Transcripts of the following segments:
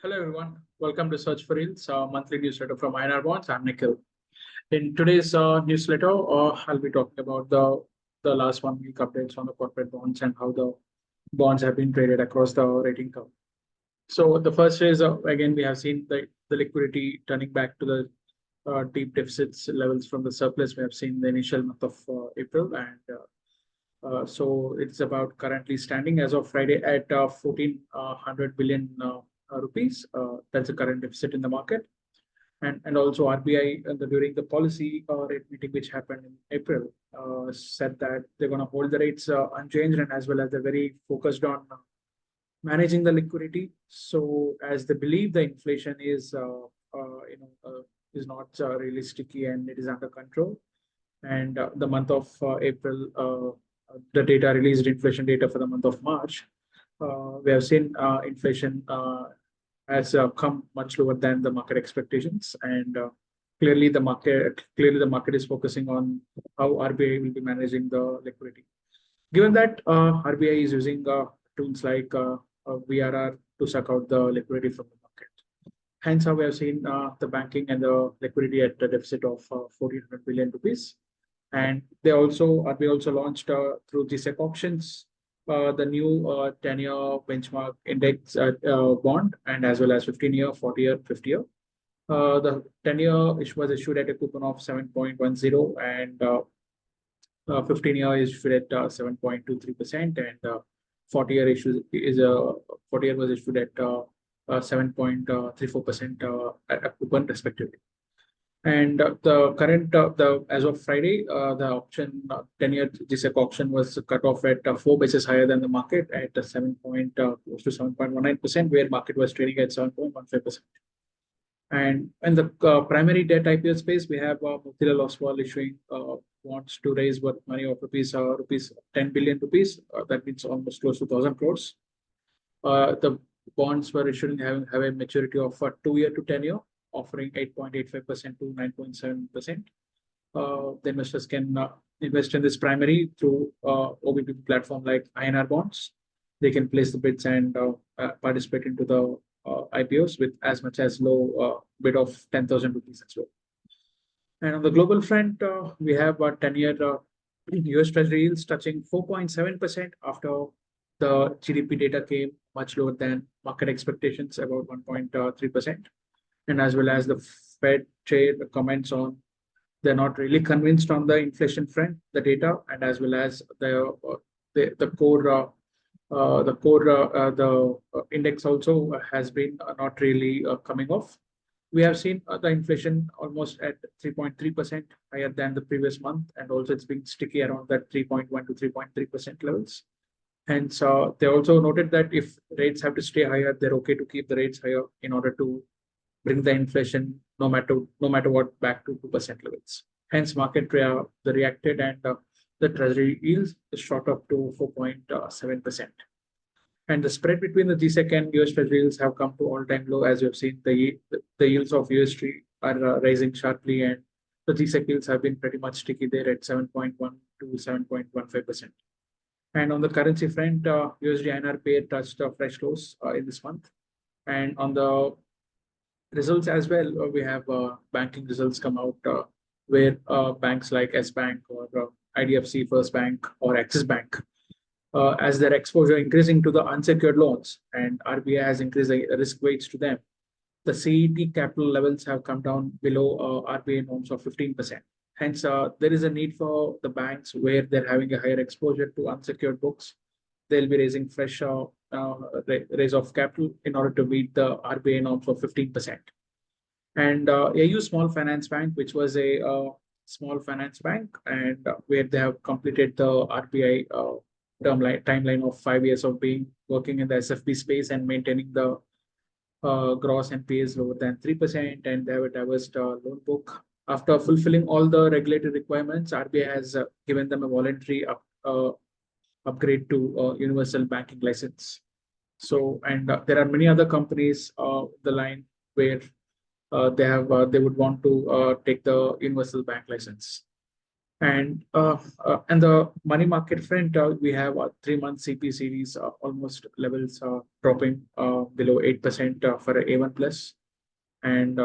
Hello everyone, welcome to Search for Yields, monthly newsletter from INR Bonds. I'm Nikhil. In today's newsletter, I'll be talking about the last 1 week updates on the corporate bonds and how the bonds have been traded across the rating curve. So the first is again we have seen the liquidity turning back to the deep deficits levels from the surplus we have seen the initial month of April, and so it's about currently standing as of Friday at 1400 billion rupees. That's the current deficit in the market. And also RBI during the policy rate meeting which happened in April said that they're going to hold the rates unchanged, and as well as they're very focused on managing the liquidity. So as they believe the inflation is not really sticky and it is under control. And the month of April, the data released inflation data for the month of March, we have seen inflation has come much lower than the market expectations, and clearly the market is focusing on how RBI will be managing the liquidity. Given that RBI is using tools like VRR to suck out the liquidity from the market. Hence, how we have seen the banking and the liquidity at a deficit of 1400 billion rupees. And RBI also launched through GSEC auctions the new 10-year benchmark index bond, and as well as 15-year, 40-year, 50-year. The 10-year was issued at a coupon of 7.10, and 15-year is issued at 7.23%, and 40-year was issued at 7.34% at a coupon respectively. And the current as of Friday, the auction 10-year GSEC auction was cut off at 4 basis higher than the market at close to 7.19%, where market was trading at 7.15%. And in the primary debt IPO space, we have Motilal Oswal issuing bonds to raise what money of rupees 10 billion rupees. That means almost close to 1,000 crores. The bonds were issued have a maturity of 2-year to 10-year, offering 8.85% to 9.7%. The investors can invest in this primary through OBP platform like INR Bonds. They can place the bids and participate into the IPOs with as much as low bid of 10,000 rupees as well. And on the global front, we have 10-year US Treasury yields touching 4.7% after the GDP data came much lower than market expectations, about 1.3%. And as well as the Fed chair comments on they're not really convinced on the inflation front, the data, and as well as the index also has been not really coming off. We have seen the inflation almost at 3.3% higher than the previous month, and also it's been sticky around that 3.1 to 3.3% levels. Hence, they also noted that if rates have to stay higher, they're okay to keep the rates higher in order to bring the inflation no matter what back to 2% levels. Hence, market reacted, and the treasury yields shot up to 4.7%. And the spread between the GSEC and US treasury yields have come to all-time low. As you have seen, the yields of UST are rising sharply, and the GSEC yields have been pretty much sticky there at 7.1 to 7.15%. And on the currency front, USD INR pair touched fresh lows in this month. And on the results as well, we have banking results come out where banks like S Bank or IDFC First Bank or Axis Bank, as their exposure increasing to the unsecured loans, and RBI has increased the risk weights to them, the CET capital levels have come down below RBI norms of 15%. Hence, there is a need for the banks where they're having a higher exposure to unsecured books. They'll be raising fresh raise of capital in order to meet the RBI norms of 15%. And AU Small Finance Bank, which was a small finance bank, and where they have completed the RBI timeline of 5 years of working in the SFB space and maintaining the gross NPAs lower than 3%, and they have a diverse loan book. After fulfilling all the regulatory requirements, RBI has given them a voluntary upgrade to universal banking license. So, and there are many other companies the line where they would want to take the universal bank license. And the money market front, we have a 3-month CP series almost levels dropping below 8% for a A1 plus, and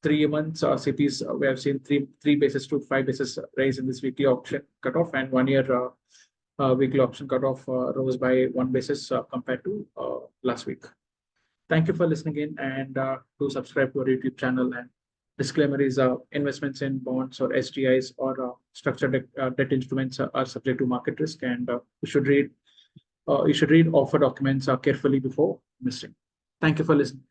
3 months CPs we have seen three basis to 5 basis rise in this weekly option cutoff, and 1 year weekly option cutoff rose by 1 basis compared to last week. Thank you for listening in, and do subscribe to our YouTube channel. And disclaimer is investments in bonds or STIs or structured debt instruments are subject to market risk, and you should read offer documents carefully before investing. Thank you for listening.